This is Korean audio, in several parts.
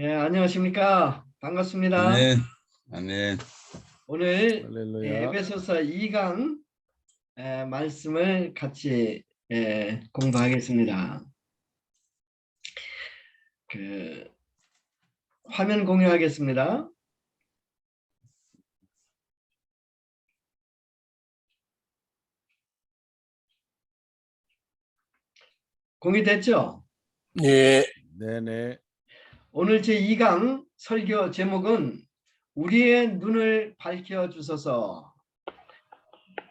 예, 안녕하십니까. 반갑습니다. 아멘. 아멘. 오늘 할렐루야. 에베소서 2강 말씀을 같이 공부하겠습니다. 화면 공유하겠습니다. 공유됐죠? 예. 네네. 오늘 제 2강 설교 제목은 우리의 눈을 밝혀 주소서.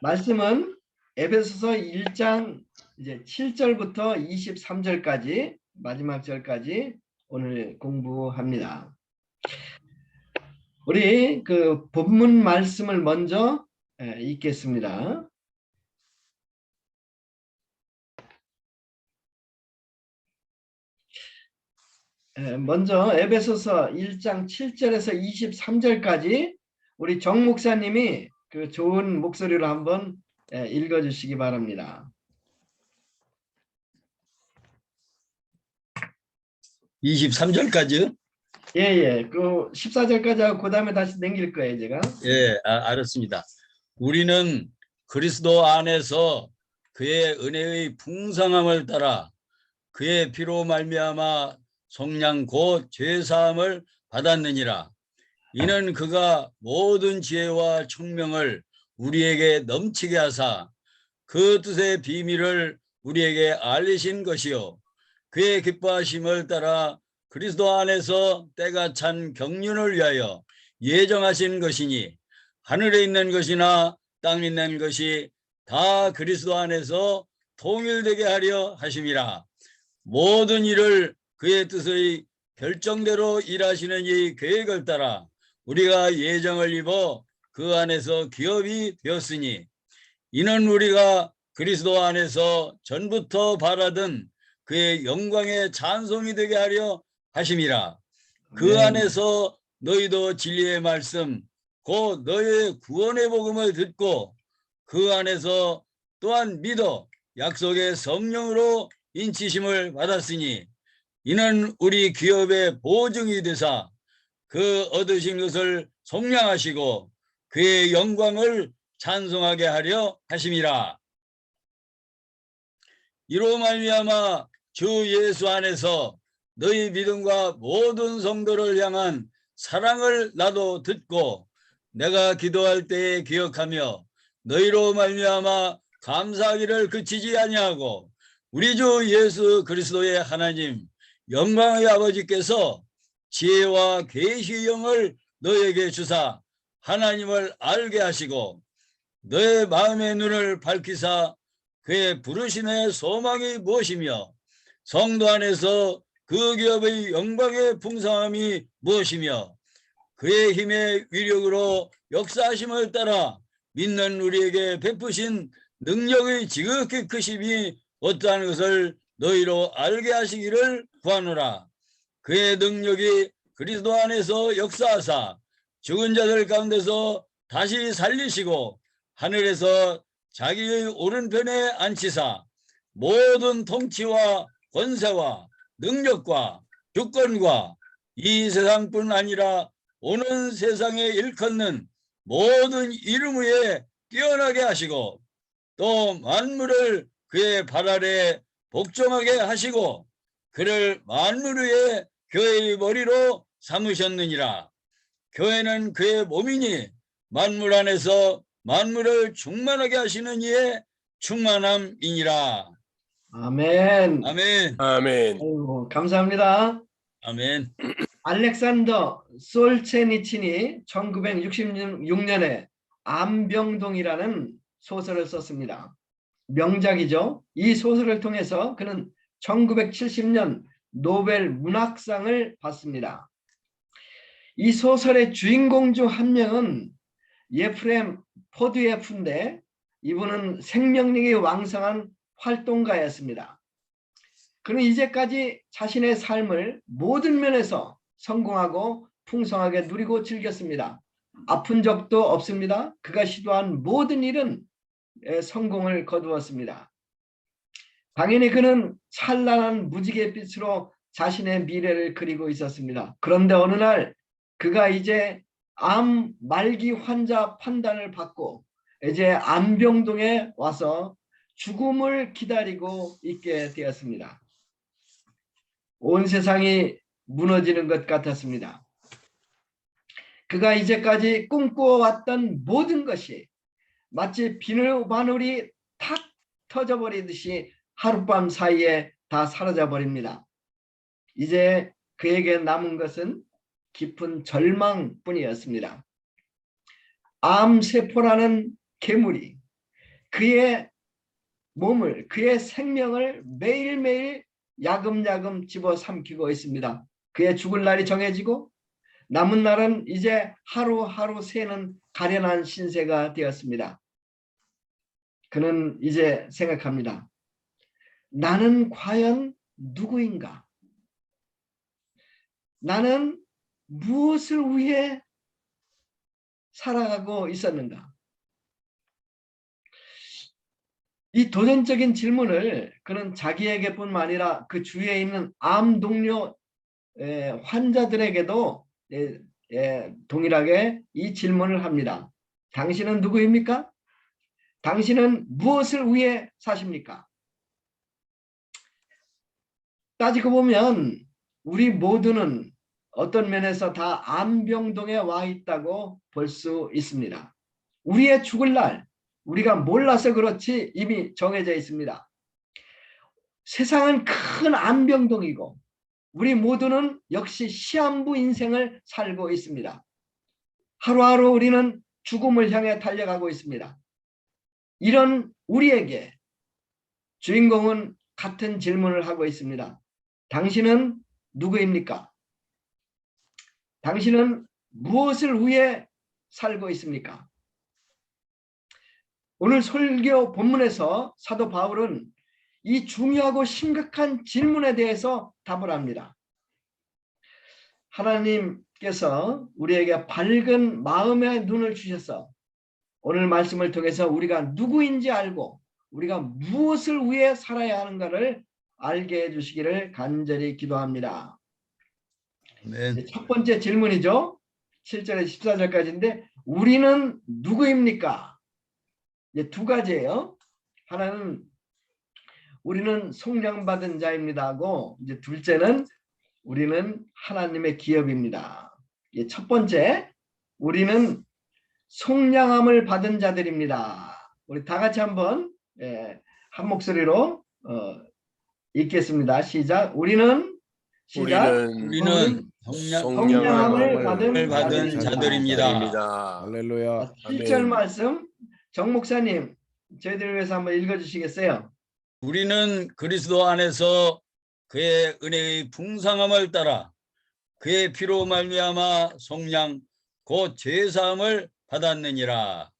말씀은 에베소서 1장 이제 7절부터 23절까지 마지막 절까지 오늘 공부합니다. 우리 그 본문 말씀을 먼저 읽겠습니다. 먼저 에베소서 1장 7절에서 23절까지 우리 정 목사님이 그 좋은 목소리로 한번 읽어주시기 바랍니다. 23절까지요? 예. 그 14절까지 하고 그 다음에 다시 넘길 거예요, 제가. 예, 알았습니다. 우리는 그리스도 안에서 그의 은혜의 풍성함을 따라 그의 피로 말미암아 속량 곧 죄사함을 받았느니라. 이는 그가 모든 지혜와 총명을 우리에게 넘치게 하사 그 뜻의 비밀을 우리에게 알리신 것이요 그의 기뻐하심을 따라 그리스도 안에서 때가 찬 경륜을 위하여 예정하신 것이니 하늘에 있는 것이나 땅에 있는 것이 다 그리스도 안에서 통일되게 하려 하심이라. 모든 일을 그의 뜻의 결정대로 일하시는 이 계획을 따라 우리가 예정을 입어 그 안에서 기업이 되었으니 이는 우리가 그리스도 안에서 전부터 바라던 그의 영광의 찬송이 되게 하려 하심이라. 그 안에서 너희도 진리의 말씀 곧 너희의 구원의 복음을 듣고 그 안에서 또한 믿어 약속의 성령으로 인치심을 받았으니 이는 우리 기업의 보증이 되사 그 얻으신 것을 속량하시고 그의 영광을 찬송하게 하려 하심이라. 이로 말미암아 주 예수 안에서 너희 믿음과 모든 성도를 향한 사랑을 나도 듣고 내가 기도할 때에 기억하며 너희로 말미암아 감사하기를 그치지 아니하고 우리 주 예수 그리스도의 하나님 영광의 아버지께서 지혜와 계시의 영을 너에게 주사 하나님을 알게 하시고 너의 마음의 눈을 밝히사 그의 부르심의 소망이 무엇이며 성도 안에서 그 기업의 영광의 풍성함이 무엇이며 그의 힘의 위력으로 역사하심을 따라 믿는 우리에게 베푸신 능력의 지극히 크심이 어떠한 것을 너희로 알게 하시기를 구하노라. 그의 능력이 그리스도 안에서 역사하사 죽은 자들 가운데서 다시 살리시고 하늘에서 자기의 오른편에 앉히사 모든 통치와 권세와 능력과 주권과 이 세상뿐 아니라 오는 세상에 일컫는 모든 이름 위에 뛰어나게 하시고 또 만물을 그의 발 아래 복종하게 하시고 그를 만물 위에 교회의 머리로 삼으셨느니라. 교회는 그의 몸이니 만물 안에서 만물을 충만하게 하시는 이의 충만함이니라. 아멘. 아멘. 아멘. 아이고, 감사합니다. 아멘. 알렉산더 솔체니친이 1966년에 암병동이라는 소설을 썼습니다. 명작이죠. 이 소설을 통해서 그는 1970년 노벨 문학상을 받습니다. 이 소설의 주인공 중 한 명은 예프렘 포드예프인데 이분은 생명력이 왕성한 활동가였습니다. 그는 이제까지 자신의 삶을 모든 면에서 성공하고 풍성하게 누리고 즐겼습니다. 아픈 적도 없습니다. 그가 시도한 모든 일은 성공을 거두었습니다. 당연히 그는 찬란한 무지개 빛으로 자신의 미래를 그리고 있었습니다. 그런데 어느 날 그가 이제 암 말기 환자 판단을 받고 이제 안병동에 와서 죽음을 기다리고 있게 되었습니다. 온 세상이 무너지는 것 같았습니다. 그가 이제까지 꿈꾸어왔던 모든 것이 마치 비누바늘이 탁 터져버리듯이 하룻밤 사이에 다 사라져버립니다. 이제 그에게 남은 것은 깊은 절망뿐이었습니다. 암세포라는 괴물이 그의 몸을, 그의 생명을 매일매일 야금야금 집어삼키고 있습니다. 그의 죽을 날이 정해지고 남은 날은 이제 하루하루 새는 가련한 신세가 되었습니다. 그는 이제 생각합니다. 나는 과연 누구인가? 나는 무엇을 위해 살아가고 있었는가? 이 도전적인 질문을 그는 자기에게뿐만 아니라 그 주위에 있는 암 동료 환자들에게도 동일하게 이 질문을 합니다. 당신은 누구입니까? 당신은 무엇을 위해 사십니까? 따지고 보면 우리 모두는 어떤 면에서 다 암병동에 와 있다고 볼 수 있습니다. 우리의 죽을 날 우리가 몰라서 그렇지 이미 정해져 있습니다. 세상은 큰 암병동이고 우리 모두는 역시 시한부 인생을 살고 있습니다. 하루하루 우리는 죽음을 향해 달려가고 있습니다. 이런 우리에게 주인공은 같은 질문을 하고 있습니다. 당신은 누구입니까? 당신은 무엇을 위해 살고 있습니까? 오늘 설교 본문에서 사도 바울은 이 중요하고 심각한 질문에 대해서 답을 합니다. 하나님께서 우리에게 밝은 마음의 눈을 주셔서 오늘 말씀을 통해서 우리가 누구인지 알고 우리가 무엇을 위해 살아야 하는가를 알게 해주시기를 간절히 기도합니다. 아멘. 첫 번째 질문이죠. 7절에서 14절까지인데 우리는 누구입니까? 이제 두 가지예요. 하나는 우리는 속량받은 자입니다 하고 이제 둘째는 우리는 하나님의 기업입니다. 첫 번째 우리는 속량함을 받은 자들입니다. 우리 다 같이 한번 한 목소리로 읽겠습니다. 시작. 우리는 속량함을 받은 자들입니다. 할렐루야. 7절 말씀 정 목사님 저희들을 위해서 한번 읽어주시겠어요? 우리는 그리스도 안에서 그의 은혜의 풍성함을 따라 그의 피로 말미암아 속량 곧 죄사함을 받았느니라.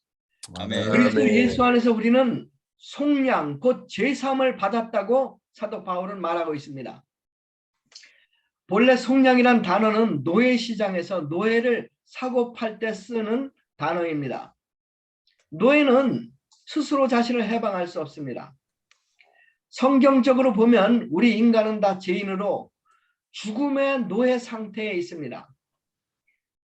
아멘. 그리스도 예수 안에서 우리는 속량 곧 죄사함을 받았다고 사도 바울은 말하고 있습니다. 본래 속량이란 단어는 노예시장에서 노예를 사고 팔 때 쓰는 단어입니다. 노예는 스스로 자신을 해방할 수 없습니다. 성경적으로 보면 우리 인간은 다 죄인으로 죽음의 노예 상태에 있습니다.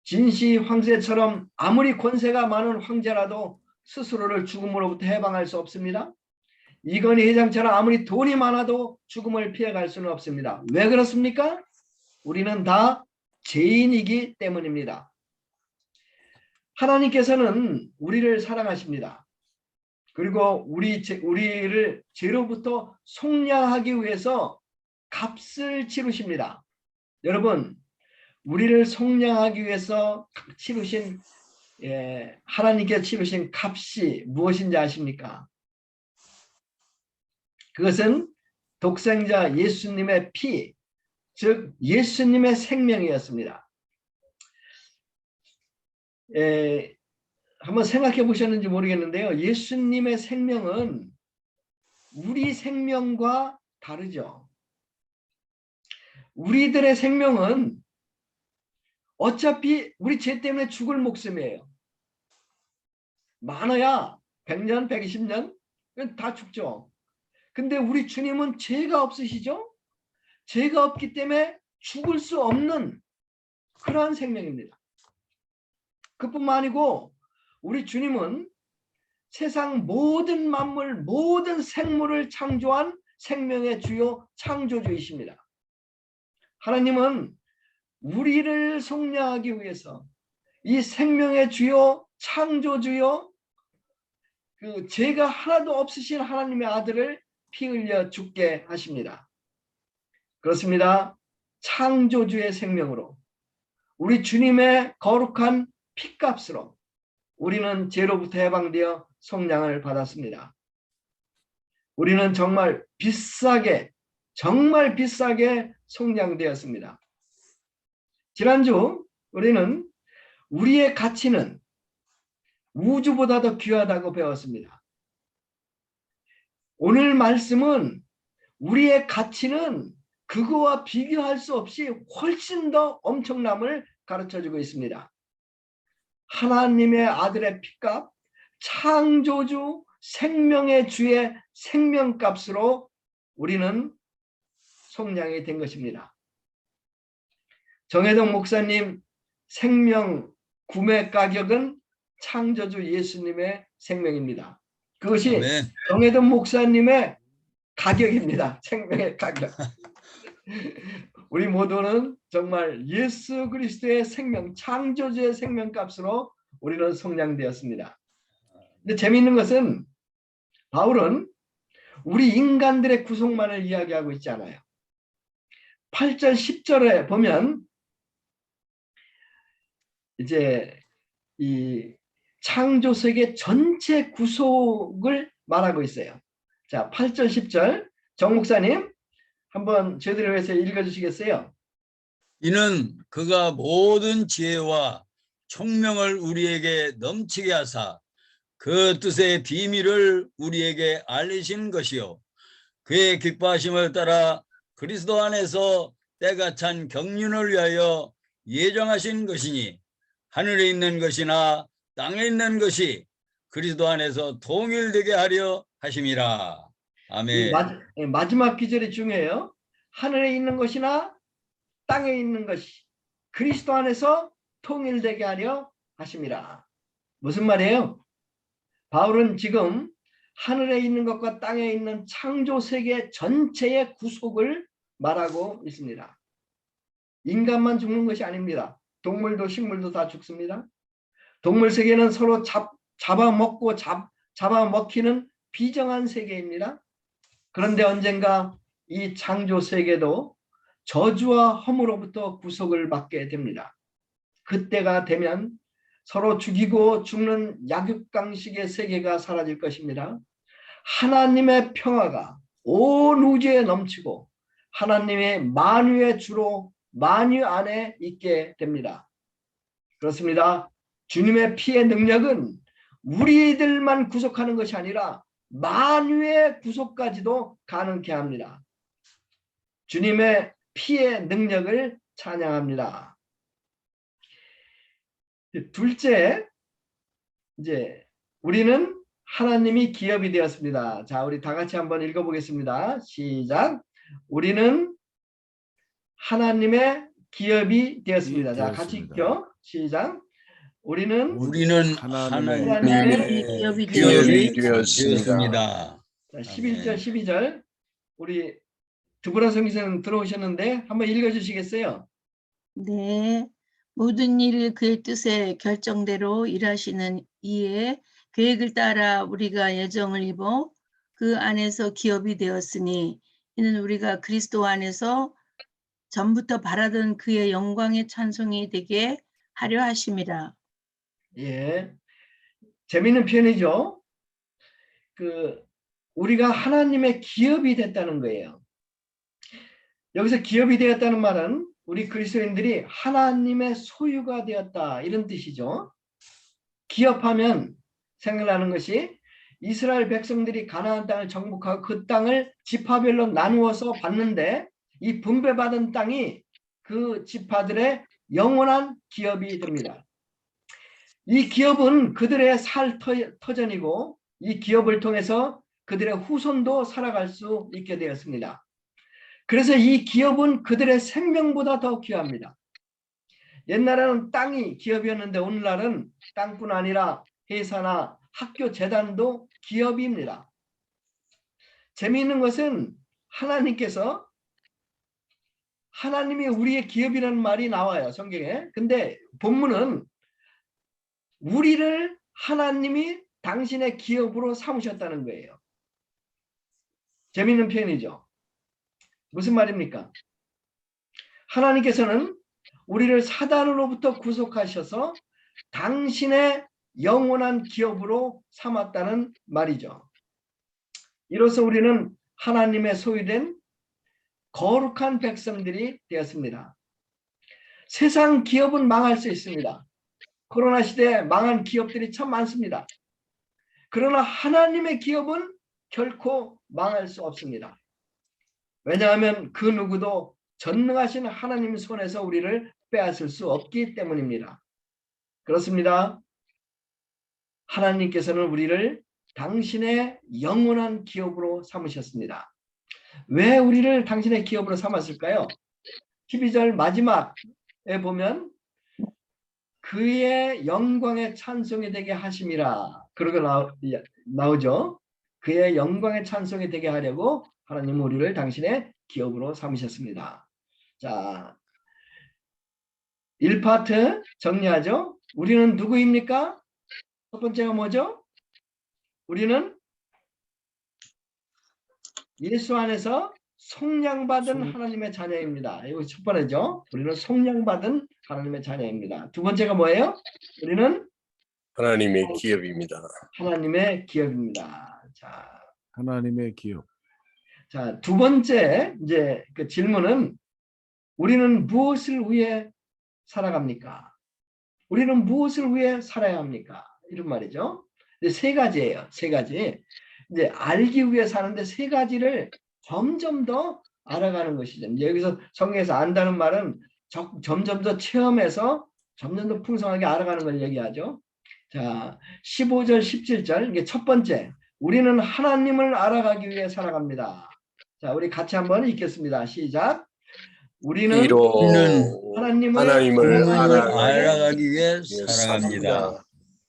진시 황제처럼 아무리 권세가 많은 황제라도 스스로를 죽음으로부터 해방할 수 없습니다. 이건희 회장처럼 아무리 돈이 많아도 죽음을 피해갈 수는 없습니다. 왜 그렇습니까? 우리는 다 죄인이기 때문입니다. 하나님께서는 우리를 사랑하십니다. 그리고 우리를 죄로부터 속량하기 위해서 값을 치르십니다. 여러분, 우리를 속량하기 위해서 치르신 하나님께 치르신 값이 무엇인지 아십니까? 그것은 독생자 예수님의 피, 즉 예수님의 생명이었습니다. 한번 생각해 보셨는지 모르겠는데요. 예수님의 생명은 우리 생명과 다르죠. 우리들의 생명은 어차피 우리 죄 때문에 죽을 목숨이에요. 많아야 100년, 120년 다 죽죠. 근데 우리 주님은 죄가 없으시죠? 죄가 없기 때문에 죽을 수 없는 그러한 생명입니다. 그뿐만 아니고 우리 주님은 세상 모든 만물, 모든 생물을 창조한 생명의 주요 창조주이십니다. 하나님은 우리를 속량하기 위해서 이 생명의 주요 창조주요 그 죄가 하나도 없으신 하나님의 아들을 피 흘려 죽게 하십니다. 그렇습니다. 창조주의 생명으로 우리 주님의 거룩한 피값으로 우리는 죄로부터 해방되어 속량을 받았습니다. 우리는 정말 비싸게 속량되었습니다. 지난주 우리는 우리의 가치는 우주보다 더 귀하다고 배웠습니다. 오늘 말씀은 우리의 가치는 그거와 비교할 수 없이 훨씬 더 엄청남을 가르쳐주고 있습니다. 하나님의 아들의 피값, 창조주 생명의 주의 생명값으로 우리는 속량이 된 것입니다. 정혜동 목사님 생명 구매 가격은 창조주 예수님의 생명입니다. 그것이 아멘. 정혜동 목사님의 가격입니다. 생명의 가격. 우리 모두는 정말 예수 그리스도의 생명, 창조주의 생명값으로 우리는 속량되었습니다. 근데 재미있는 것은 바울은 우리 인간들의 구속만을 이야기하고 있지 않아요. 8절 10절에 보면 이제 이 창조세계 전체 구속을 말하고 있어요. 자, 8절 10절 정 목사님 한번 저희들을 위해서 읽어주시겠어요? 이는 그가 모든 지혜와 총명을 우리에게 넘치게 하사 그 뜻의 비밀을 우리에게 알리신 것이요 그의 기뻐하심을 따라 그리스도 안에서 때가 찬 경륜을 위하여 예정하신 것이니 하늘에 있는 것이나 땅에 있는 것이 그리스도 안에서 통일되게 하려 하심이라. 아멘. 마지막 기절이 중요해요. 하늘에 있는 것이나 땅에 있는 것이 그리스도 안에서 통일되게 하려 하심이라. 무슨 말이에요? 바울은 지금 하늘에 있는 것과 땅에 있는 창조세계 전체의 구속을 말하고 있습니다. 인간만 죽는 것이 아닙니다. 동물도 식물도 다 죽습니다. 동물 세계는 서로 잡아먹고 잡아먹히는 비정한 세계입니다. 그런데 언젠가 이 창조 세계도 저주와 험으로부터 구속을 받게 됩니다. 그때가 되면 서로 죽이고 죽는 약육강식의 세계가 사라질 것입니다. 하나님의 평화가 온 우주에 넘치고 하나님의 만유의 주로 만유 안에 있게 됩니다. 그렇습니다. 주님의 피의 능력은 우리들만 구속하는 것이 아니라 만유의 구속까지도 가능케 합니다. 주님의 피의 능력을 찬양합니다. 둘째, 이제 우리는 하나님이 기업이 되었습니다. 자, 우리 다 같이 한번 읽어보겠습니다. 시작. 우리는 하나님의 기업이 되었습니다. 자, 같이 읽죠. 시작. 우리는 하나님의 기업이 되었습니다. 11절 12절 우리 드보라 성기사님 들어오셨는데 한번 읽어주시겠어요? 네, 모든 일을 그의 뜻에 결정대로 일하시는 이의 계획을 따라 우리가 예정을 입어 그 안에서 기업이 되었으니 이는 우리가 그리스도 안에서 전부터 바라던 그의 영광의 찬송이 되게 하려 하심이라. 예, 재미있는 표현이죠. 우리가 하나님의 기업이 됐다는 거예요. 여기서 기업이 되었다는 말은 우리 그리스도인들이 하나님의 소유가 되었다 이런 뜻이죠. 기업하면 생각나는 것이 이스라엘 백성들이 가나안 땅을 정복하고 그 땅을 지파별로 나누어서 받는데 이 분배받은 땅이 그 지파들의 영원한 기업이 됩니다. 이 기업은 그들의 살 터전이고 이 기업을 통해서 그들의 후손도 살아갈 수 있게 되었습니다. 그래서 이 기업은 그들의 생명보다 더 귀합니다. 옛날에는 땅이 기업이었는데 오늘날은 땅뿐 아니라 회사나 학교 재단도 기업입니다. 재미있는 것은 하나님께서 하나님이 우리의 기업이라는 말이 나와요, 성경에. 근데 본문은 우리를 하나님이 당신의 기업으로 삼으셨다는 거예요. 재미있는 표현이죠. 무슨 말입니까? 하나님께서는 우리를 사단으로부터 구속하셔서 당신의 영원한 기업으로 삼았다는 말이죠. 이로써 우리는 하나님의 소유된 거룩한 백성들이 되었습니다. 세상 기업은 망할 수 있습니다. 코로나 시대에 망한 기업들이 참 많습니다. 그러나 하나님의 기업은 결코 망할 수 없습니다. 왜냐하면 그 누구도 전능하신 하나님 손에서 우리를 빼앗을 수 없기 때문입니다. 그렇습니다. 하나님께서는 우리를 당신의 영원한 기업으로 삼으셨습니다. 왜 우리를 당신의 기업으로 삼았을까요? 12절 마지막에 보면 그의 영광의 찬송이 되게 하심이라 그러고 나오죠. 그의 영광의 찬송이 되게 하려고 하나님은 우리를 당신의 기업으로 삼으셨습니다. 자, 1파트 정리하죠. 우리는 누구입니까? 첫 번째가 뭐죠? 우리는 예수 안에서 속량받은 하나님의 자녀입니다. 이거 첫 번째죠. 우리는 속량받은 하나님의 자녀입니다. 두 번째가 뭐예요? 우리는 하나님의 기업입니다. 하나님의 기업입니다. 자, 하나님의 기업. 자, 두 번째 이제 그 질문은 우리는 무엇을 위해 살아갑니까? 우리는 무엇을 위해 살아야 합니까? 이런 말이죠. 이제 세 가지예요. 세 가지. 이제 알기 위해 사는데 세 가지를 점점 더 알아가는 것이죠. 이제 여기서 성경에서 안다는 말은 점점 더 체험해서 점점 더 풍성하게 알아가는 걸 얘기하죠. 자, 15절, 17절 이게 첫 번째. 우리는 하나님을 알아가기 위해 살아갑니다. 자, 우리 같이 한번 읽겠습니다. 시작. 우리는 하나님을 알아가기 위해 살아갑니다.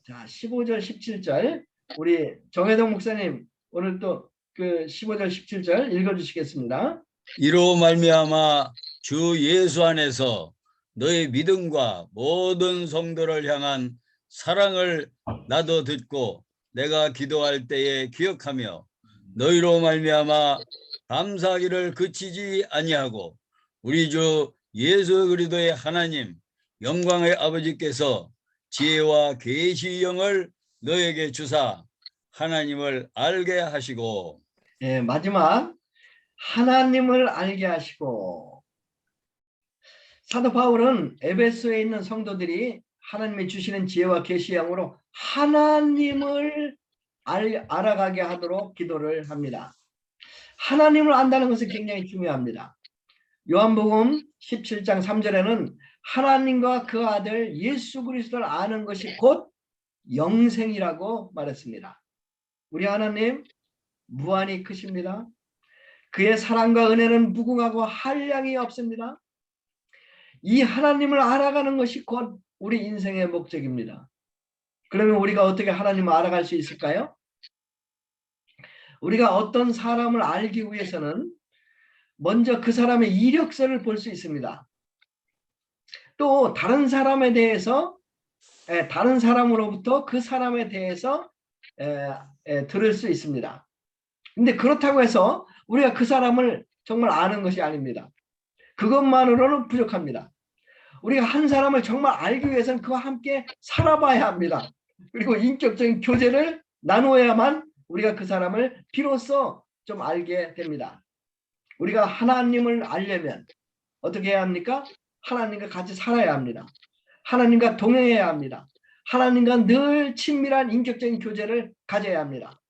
자, 15절, 17절 우리 정혜동 목사님 오늘 또 그 15절, 17절 읽어주시겠습니다. 이로 말미암아 주 예수 안에서 너의 믿음과 모든 성도를 향한 사랑을 나도 듣고 내가 기도할 때에 기억하며 너희로 말미암아 감사하기를 그치지 아니하고 우리 주 예수 그리스도의 하나님 영광의 아버지께서 지혜와 계시의 영을 너에게 주사 하나님을 알게 하시고 예, 마지막 하나님을 알게 하시고 사도 바울은 에베소에 있는 성도들이 하나님이 주시는 지혜와 계시의 영으로 하나님을 알아가게 하도록 기도를 합니다. 하나님을 안다는 것은 굉장히 중요합니다. 요한복음 17장 3절에는 하나님과 그 아들 예수 그리스도를 아는 것이 곧 영생이라고 말했습니다. 우리 하나님 무한히 크십니다. 그의 사랑과 은혜는 무궁하고 한량이 없습니다. 이 하나님을 알아가는 것이 곧 우리 인생의 목적입니다. 그러면 우리가 어떻게 하나님을 알아갈 수 있을까요? 우리가 어떤 사람을 알기 위해서는 먼저 그 사람의 이력서를 볼 수 있습니다. 또 다른 사람에 대해서 다른 사람으로부터 그 사람에 대해서 들을 수 있습니다. 근데 그렇다고 해서 우리가 그 사람을 정말 아는 것이 아닙니다. 그것만으로는 부족합니다. 우리가 한 사람을 정말 알기 위해서는 그와 함께 살아봐야 합니다. 그리고 인격적인 교제를 나누어야만 우리가 그 사람을 비로소 좀 알게 됩니다. 우리가 하나님을 알려면 어떻게 해야 합니까? 하나님과 같이 살아야 합니다. 하나님과 동행해야 합니다. 하나님과 늘 친밀한 인격적인 교제를 가져야 합니다.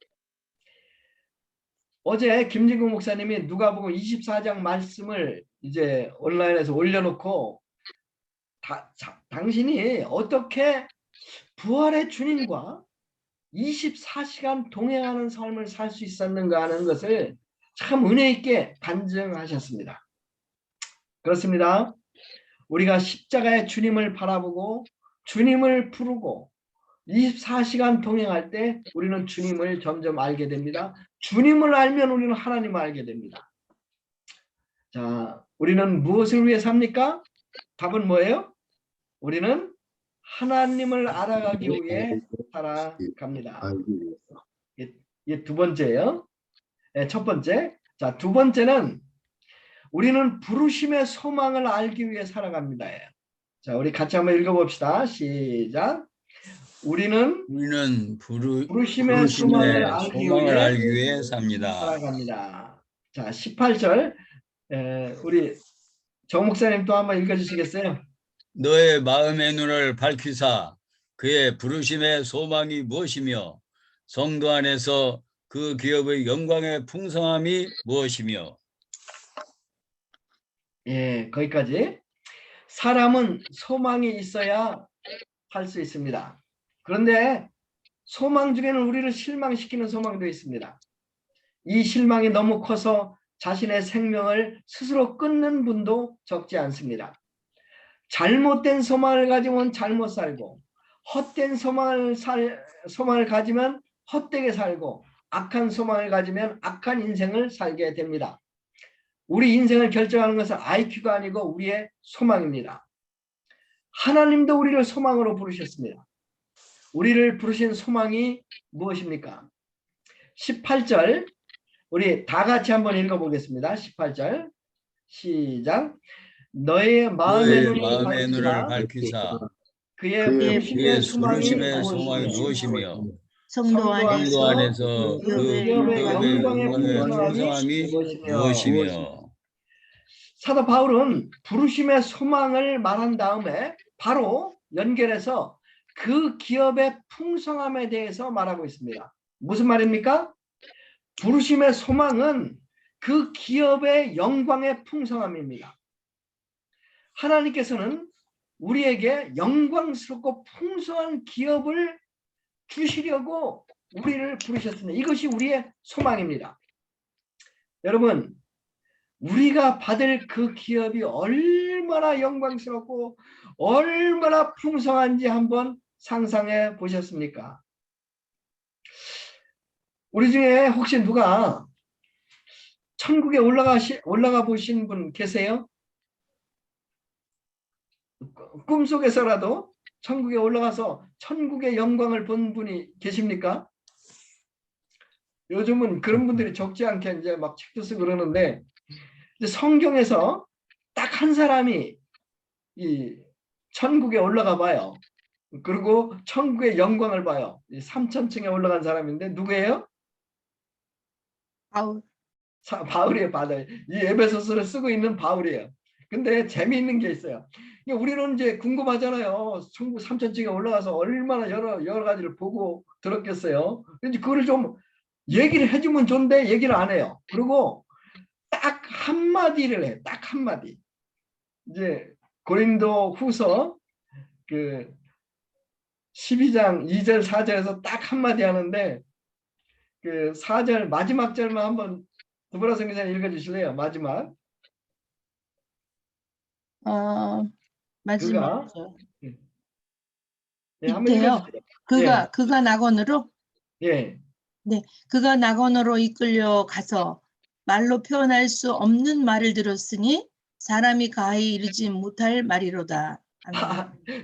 어제 김진국 목사님이 누가복음 24장 말씀을 이제 온라인에서 올려놓고 당신이 어떻게 부활의 주님과 24시간 동행하는 삶을 살 수 있었는가 하는 것을 참 은혜 있게 간증하셨습니다. 그렇습니다. 우리가 십자가의 주님을 바라보고 주님을 부르고 24시간 동행할 때 우리는 주님을 점점 알게 됩니다. 주님을 알면 우리는 하나님을 알게 됩니다. 자, 우리는 무엇을 위해 삽니까? 답은 뭐예요? 우리는 하나님을 알아가기 위해 살아갑니다. 이게 두 번째예요. 네, 첫 번째. 자, 두 번째는 우리는 부르심의 소망을 알기 위해 살아갑니다. 자, 우리 같이 한번 읽어봅시다. 시작. 우리는 부르심의 소망을 알기 위해 삽니다. 살아갑니다. 자, 18절 우리 정 목사님 또 한번 읽어주시겠어요? 너의 마음의 눈을 밝히사 그의 부르심의 소망이 무엇이며 성도 안에서 그 기업의 영광의 풍성함이 무엇이며. 예, 거기까지. 사람은 소망이 있어야 살 수 있습니다. 그런데 소망 중에는 우리를 실망시키는 소망도 있습니다. 이 실망이 너무 커서 자신의 생명을 스스로 끊는 분도 적지 않습니다. 잘못된 소망을 가지면 잘못 살고 헛된 소망을 가지면 헛되게 살고 악한 소망을 가지면 악한 인생을 살게 됩니다. 우리 인생을 결정하는 것은 IQ가 아니고 우리의 소망입니다. 하나님도 우리를 소망으로 부르셨습니다. 우리를 부르신 소망이 무엇입니까? 18절 우리 다 같이 한번 읽어보겠습니다. 18절 시작. 너의 마음의 눈을 밝히사 그의 부르심의 소망이 무엇이며 성도 안에서 그 기업의 영광의 풍성함이 무엇이며. 사도 바울은 부르심의 소망을 말한 다음에 바로 연결해서 그 기업의 풍성함에 대해서 말하고 있습니다. 무슨 말입니까? 부르심의 소망은 그 기업의 영광의 풍성함입니다. 하나님께서는 우리에게 영광스럽고 풍성한 기업을 주시려고 우리를 부르셨습니다. 이것이 우리의 소망입니다. 여러분, 우리가 받을 그 기업이 얼마나 영광스럽고 얼마나 풍성한지 한번 상상해 보셨습니까? 우리 중에 혹시 누가 천국에 올라가 보신 분 계세요? 꿈속에서라도 천국에 올라가서 천국의 영광을 본 분이 계십니까? 요즘은 그런 분들이 적지 않게 이제 막 책도 쓰고 그러는데 성경에서 딱 한 사람이 이 천국에 올라가 봐요. 그리고 천국의 영광을 봐요. 3,000층에 올라간 사람인데 누구예요? 바울이에요. 바울. 이 에베소서를 쓰고 있는 바울이에요. 근데 재미있는 게 있어요. 우리는 이제 궁금하잖아요. 천국 3,000층에 올라가서 얼마나 여러 가지를 보고 들었겠어요. 근데 그거를 좀 얘기를 해주면 좋은데 얘기를 안 해요. 그리고 딱 한마디를 해. 딱 한마디. 이제 고린도 후서 그 12장 2절 4절에서 딱 한마디 하는데 그 4절 마지막 절만 한번 두보라 선교사님 읽어주실래요? 마지막. 마지막 밑에요. 그가 낙원으로 예. 네, 그가 낙원으로 이끌려 가서 말로 표현할 수 없는 말을 들었으니 사람이 가히 이르지 못할 말이로다.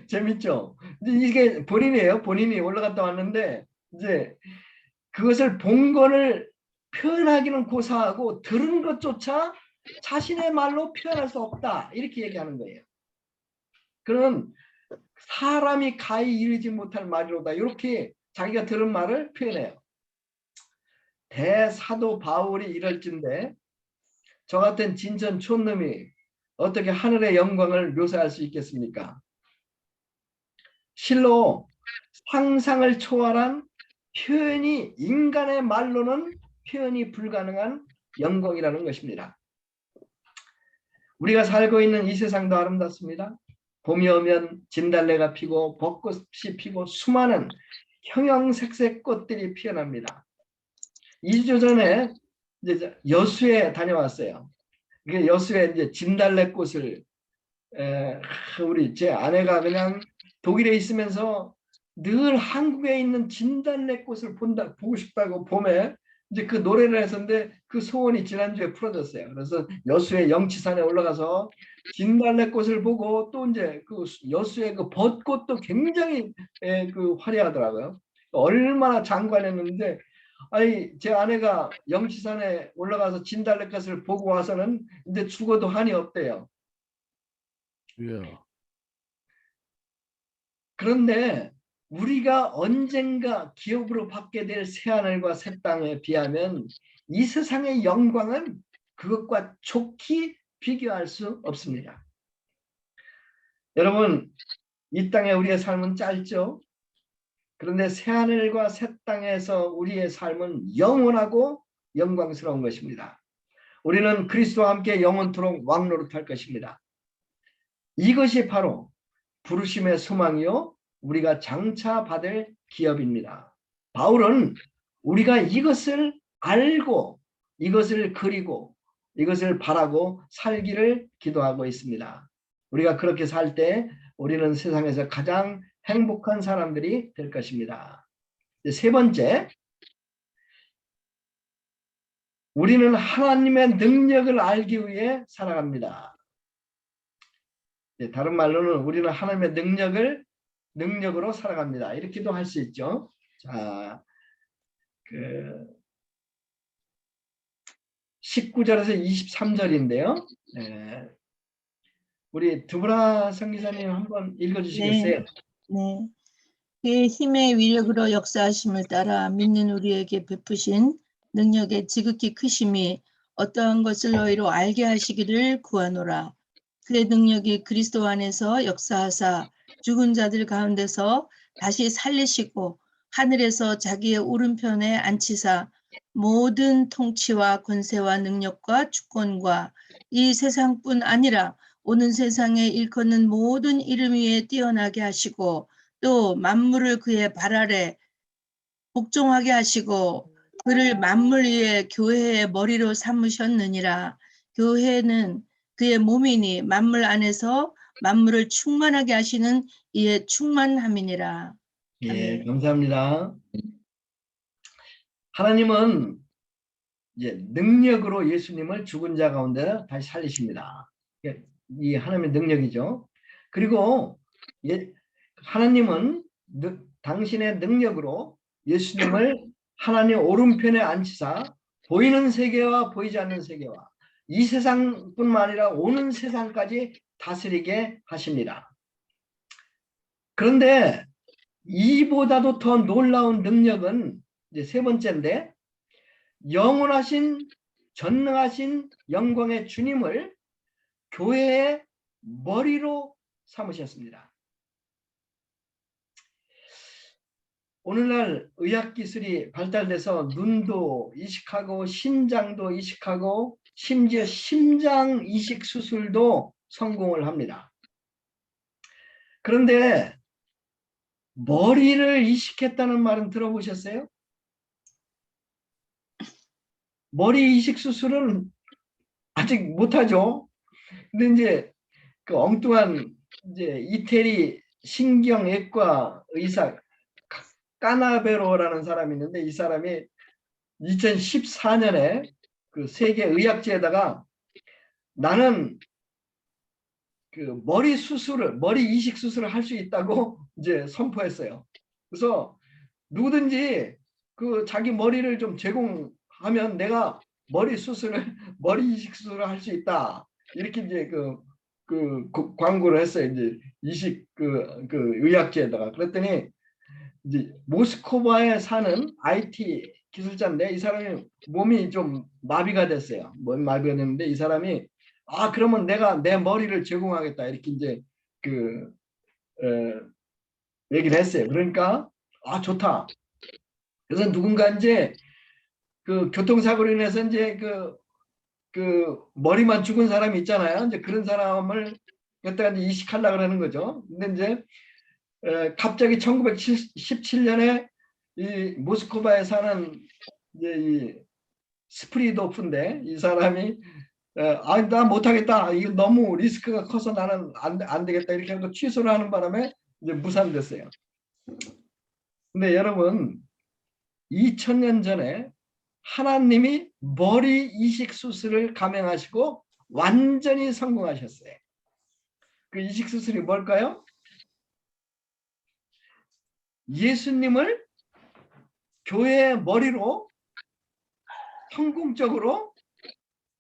재밌죠? 이게 본인이에요. 본인이 올라갔다 왔는데 이제 그것을 본 거를 표현하기는 고사하고 들은 것조차 자신의 말로 표현할 수 없다. 이렇게 얘기하는 거예요. 그는 사람이 가히 이르지 못할 말이로다. 이렇게 자기가 들은 말을 표현해요. 대사도 바울이 이럴진데 저 같은 진천 촌놈이 어떻게 하늘의 영광을 묘사할 수 있겠습니까? 실로 상상을 초월한 표현이 인간의 말로는 표현이 불가능한 영광이라는 것입니다. 우리가 살고 있는 이 세상도 아름답습니다. 봄이 오면 진달래가 피고 벚꽃이 피고 수많은 형형색색 꽃들이 피어납니다. 2주 전에 이제 여수에 다녀왔어요. 그 여수에 이제 진달래꽃을 우리 제 아내가 그냥 독일에 있으면서 늘 한국에 있는 진달래꽃을 보고 싶다고 봄에 이제 그 노래를 했었는데 그 소원이 지난주에 풀어졌어요. 그래서 여수의 영치산에 올라가서 진달래꽃을 보고 또 이제 그 여수의 그 벚꽃도 굉장히 그 화려하더라고요. 얼마나 장관했는데 아니 제 아내가 영치산에 올라가서 진달래꽃을 보고 와서는 이제 죽어도 한이 없대요. 주여. 그런데 우리가 언젠가 기업으로 받게 될 새하늘과 새 땅에 비하면 이 세상의 영광은 그것과 좋게 비교할 수 없습니다. 여러분, 이 땅에 우리의 삶은 짧죠? 그런데 새하늘과 새 땅에서 우리의 삶은 영원하고 영광스러운 것입니다. 우리는 그리스도와 함께 영원토록 왕노릇할 것입니다. 이것이 바로 부르심의 소망이요 우리가 장차 받을 기업입니다. 바울은 우리가 이것을 알고 이것을 그리고 이것을 바라고 살기를 기도하고 있습니다. 우리가 그렇게 살 때 우리는 세상에서 가장 행복한 사람들이 될 것입니다. 세 번째, 우리는 하나님의 능력을 알기 위해 살아갑니다. 다른 말로는 우리는 하나님의 능력으로 살아갑니다. 이렇게도 할 수 있죠. 자, 19절에서 23절인데요. 우리 드보라 선교사님 한번 읽어주시겠어요? 네. 그의 힘의 위력으로 역사하심을 따라 믿는 우리에게 베푸신 능력의 지극히 크심이 어떠한 것을 너희로 알게 하시기를 구하노라. 그의 능력이 그리스도 안에서 역사하사 죽은 자들 가운데서 다시 살리시고 하늘에서 자기의 오른편에 앉히사 모든 통치와 권세와 능력과 주권과 이 세상뿐 아니라 오는 세상에 일컫는 모든 이름 위에 뛰어나게 하시고 또 만물을 그의 발 아래 복종하게 하시고 그를 만물 위에 교회의 머리로 삼으셨느니라. 교회는 그의 몸이니 만물 안에서 만물을 충만하게 하시는 이의 충만함이니라. 예, 감사합니다. 하나님은 이제 능력으로 예수님을 죽은 자 가운데 다시 살리십니다. 이 하나님의 능력이죠. 그리고 하나님은 당신의 능력으로 예수님을 하나님 오른편에 앉히사 보이는 세계와 보이지 않는 세계와 이 세상뿐만 아니라 오는 세상까지 다스리게 하십니다. 그런데 이보다도 더 놀라운 능력은 이제 세 번째인데 영원하신 전능하신 영광의 주님을 교회의 머리로 삼으셨습니다. 오늘날 의학기술이 발달돼서 눈도 이식하고 심장도 이식하고 심지어 심장 이식 수술도 성공을 합니다. 그런데 머리를 이식했다는 말은 들어보셨어요? 머리 이식 수술은 아직 못하죠. 근데 이제 그 엉뚱한 이제 이태리 신경외과 의사 까나베로라는 사람이 있는데 이 사람이 2014년에 그 세계 의학지에다가 나는 그 머리 이식 수술을 할 수 있다고 이제 선포했어요. 그래서 누구든지 그 자기 머리를 좀 제공하면 내가 머리 이식 수술을 할 수 있다. 이렇게 이제 그 광고를 했어요. 이제 이식 그 의학지에다가. 그랬더니 이제 모스크바에 사는 IT 기술자인데 이 사람이 몸이 좀 마비가 됐어요. 몸 마비가 됐는데 이 사람이 그러면 내가 내 머리를 제공하겠다 이렇게 이제 얘기를 했어요. 그러니까 좋다. 그래서 누군가 이제 그 교통사고로 인해서 이제 그 머리만 죽은 사람이 있잖아요. 이제 그런 사람을 갖다가 이제 이식하려고 그러는 거죠. 근데 이제 갑자기 1917년에 이 모스크바에 사는 이제 이 스프릿 높은데 이 사람이 나 못하겠다. 이거 너무 리스크가 커서 나는 안 되겠다. 이렇게 하고 취소를 하는 바람에 이제 무산됐어요. 근데 여러분 2000년 전에 하나님이 머리 이식 수술을 감행하시고 완전히 성공하셨어요. 그 이식 수술이 뭘까요? 예수님을 교회의 머리로 성공적으로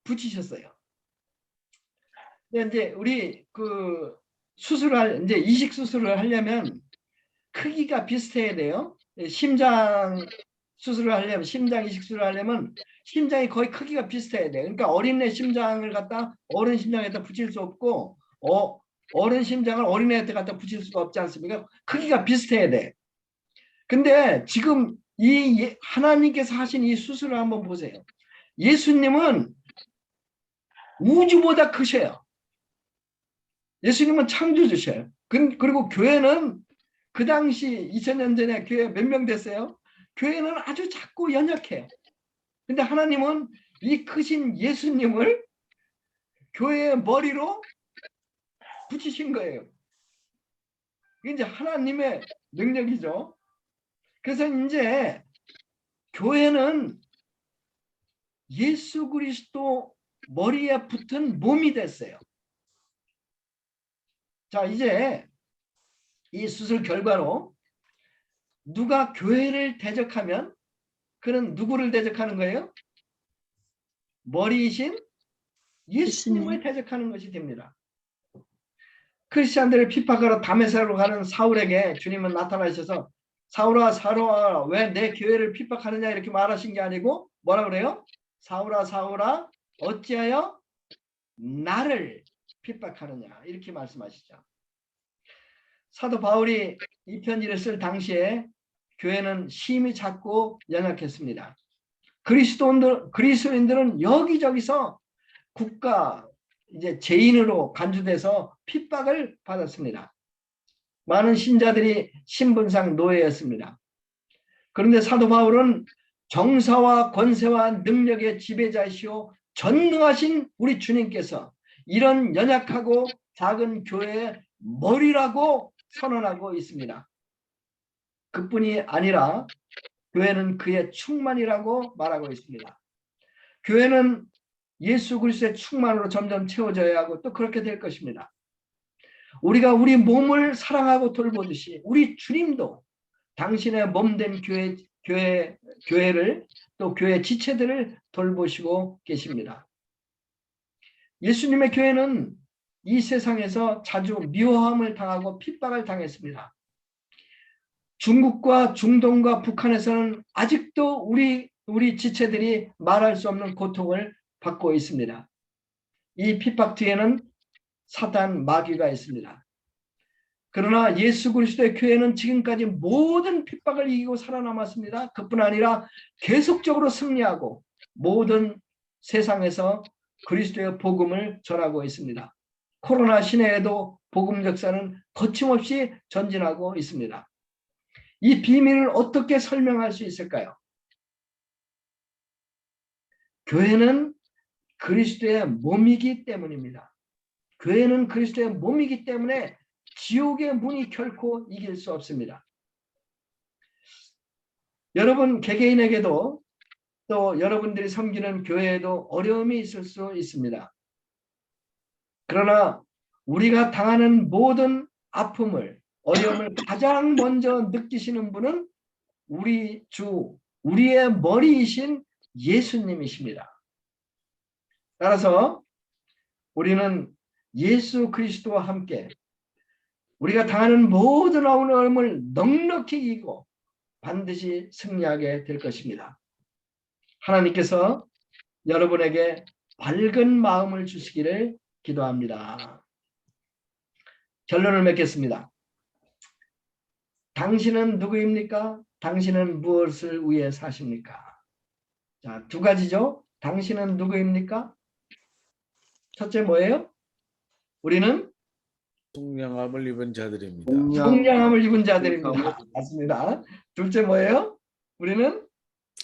붙이셨어요. 이제 우리 그 수술을 이제 이식 수술을 하려면 크기가 비슷해야 돼요. 심장 수술을 하려면 심장 이식 수술을 하려면 심장이 거의 크기가 비슷해야 돼요. 그러니까 어린애 심장을 갖다 어른 심장에다 붙일 수 없고 어른 심장을 어린애한테 갖다 붙일 수가 없지 않습니까? 크기가 비슷해야 돼. 근데 지금 이 하나님께서 하신 이 수술을 한번 보세요. 예수님은 우주보다 크셔요. 예수님은 창조주셔요. 그리고 교회는 그 당시 2000년 전에 교회 몇 명 됐어요? 교회는 아주 작고 연약해요. 근데 하나님은 이 크신 예수님을 교회의 머리로 붙이신 거예요. 이게 이제 하나님의 능력이죠. 그래서 이제 교회는 예수 그리스도 머리에 붙은 몸이 됐어요. 자, 이제 이 수술 결과로 누가 교회를 대적하면 그는 누구를 대적하는 거예요? 머리이신 예수님을 대적하는 것이 됩니다. 크리스찬들을 핍박하러 다메섹으로 가는 사울에게 주님은 나타나셔서 사울아 사울아 왜 내 교회를 핍박하느냐 이렇게 말하신 게 아니고 뭐라 그래요? 사울아 사울아 어찌하여 나를 핍박하느냐 이렇게 말씀하시죠. 사도 바울이 이 편지를 쓸 당시에 교회는 심히 작고 연약했습니다. 그리스도인들은 여기저기서 국가 이제 죄인으로 간주돼서 핍박을 받았습니다. 많은 신자들이 신분상 노예였습니다. 그런데 사도 바울은 정사와 권세와 능력의 지배자이시오 전능하신 우리 주님께서 이런 연약하고 작은 교회의 머리라고 선언하고 있습니다. 그뿐이 아니라 교회는 그의 충만이라고 말하고 있습니다. 교회는 예수 그리스도의 충만으로 점점 채워져야 하고 또 그렇게 될 것입니다. 우리가 우리 몸을 사랑하고 돌보듯이 우리 주님도 당신의 몸된 교회를 또 교회 지체들을 돌보시고 계십니다. 예수님의 교회는 이 세상에서 자주 미워함을 당하고 핍박을 당했습니다. 중국과 중동과 북한에서는 아직도 우리 지체들이 말할 수 없는 고통을 받고 있습니다. 이 핍박 뒤에는 사단 마귀가 있습니다. 그러나 예수 그리스도의 교회는 지금까지 모든 핍박을 이기고 살아남았습니다. 그뿐 아니라 계속적으로 승리하고 모든 세상에서 그리스도의 복음을 전하고 있습니다. 코로나 시내에도 복음 역사는 거침없이 전진하고 있습니다. 이 비밀을 어떻게 설명할 수 있을까요? 교회는 그리스도의 몸이기 때문입니다. 교회는 그리스도의 몸이기 때문에 지옥의 문이 결코 이길 수 없습니다. 여러분 개개인에게도 또 여러분들이 섬기는 교회에도 어려움이 있을 수 있습니다. 그러나 우리가 당하는 모든 아픔을 어려움을 가장 먼저 느끼시는 분은 우리 주, 우리의 머리이신 예수님이십니다. 따라서 우리는 예수 그리스도와 함께 우리가 당하는 모든 어려움을 넉넉히 이기고 반드시 승리하게 될 것입니다. 하나님께서 여러분에게 밝은 마음을 주시기를 기도합니다. 결론을 맺겠습니다. 당신은 누구입니까? 당신은 무엇을 위해 사십니까? 자, 두 가지죠. 당신은 누구입니까? 첫째 뭐예요? 우리는 속량함을 입은 자들입니다. 속량함을 입은 자들입니다. 맞습니다. 둘째 뭐예요? 우리는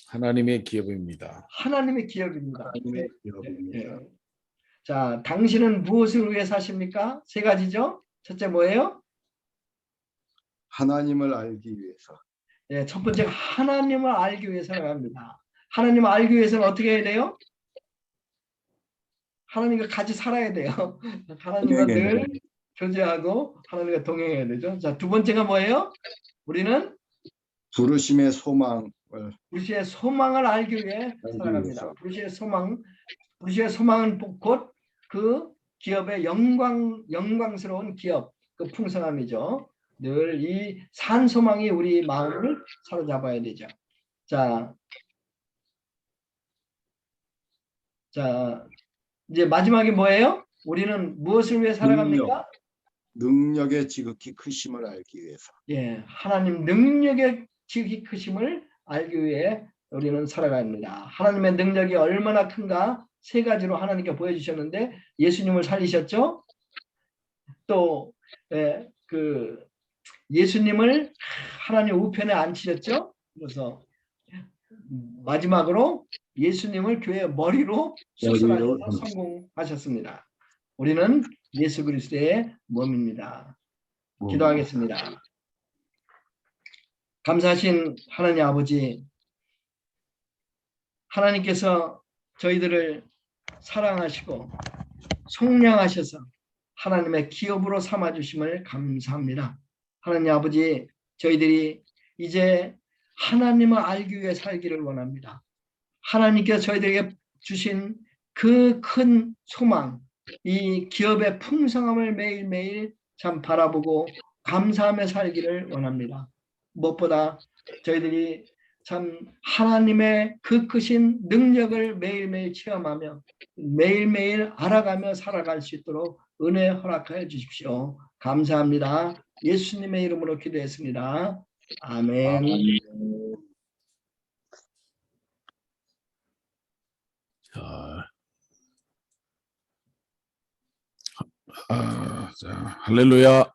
하나님의 기업입니다. 하나님의 기업입니다. 하나님의 기업입니다. 예. 자, 당신은 무엇을 위해 사십니까? 세 가지죠. 첫째 뭐예요? 하나님을 알기 위해서. 예, 첫 번째가 하나님을 알기 위해 살아갑니다. 하나님을 알기 위해서는 어떻게 해야 돼요? 하나님과 같이 살아야 돼요. 하나님과 늘 교제하고 하나님과 동행해야 되죠. 자, 두 번째가 뭐예요? 우리는 부르심의 소망을 불시의 소망을 알기 위해 살아갑니다. 위해서. 불시의 소망은 곧 그 기업의 영광스러운 기업, 그 풍성함이죠. 늘 이 산 소망이 우리 마음을 사로잡아야 되죠. 자, 이제 마지막에 뭐예요? 우리는 무엇을 위해 살아갑니까? 능력의 지극히 크심을 알기 위해서. 예, 하나님 능력의 지극히 크심을 알기 위해 우리는 살아갑니다. 하나님의 능력이 얼마나 큰가 세 가지로 하나님께 보여주셨는데 예수님을 살리셨죠. 또 그 예수님을 하나님 우편에 앉히셨죠. 그래서 마지막으로 예수님을 교회의 머리로 수술하셔서 성공하셨습니다. 우리는 예수 그리스도의 몸입니다. 기도하겠습니다. 감사하신 하나님 아버지, 하나님께서 저희들을 사랑하시고 속량하셔서 하나님의 기업으로 삼아주심을 감사합니다. 하나님 아버지, 저희들이 이제 하나님을 알기 위해 살기를 원합니다. 하나님께서 저희들에게 주신 그 큰 소망, 이 기업의 풍성함을 매일매일 참 바라보고 감사하며 살기를 원합니다. 무엇보다 저희들이 참 하나님의 그 크신 능력을 매일매일 체험하며 매일매일 알아가며 살아갈 수 있도록 은혜 허락하여 주십시오. 감사합니다. 예수님의 이름으로 기도했습니다. 아멘. 자, 할렐루야.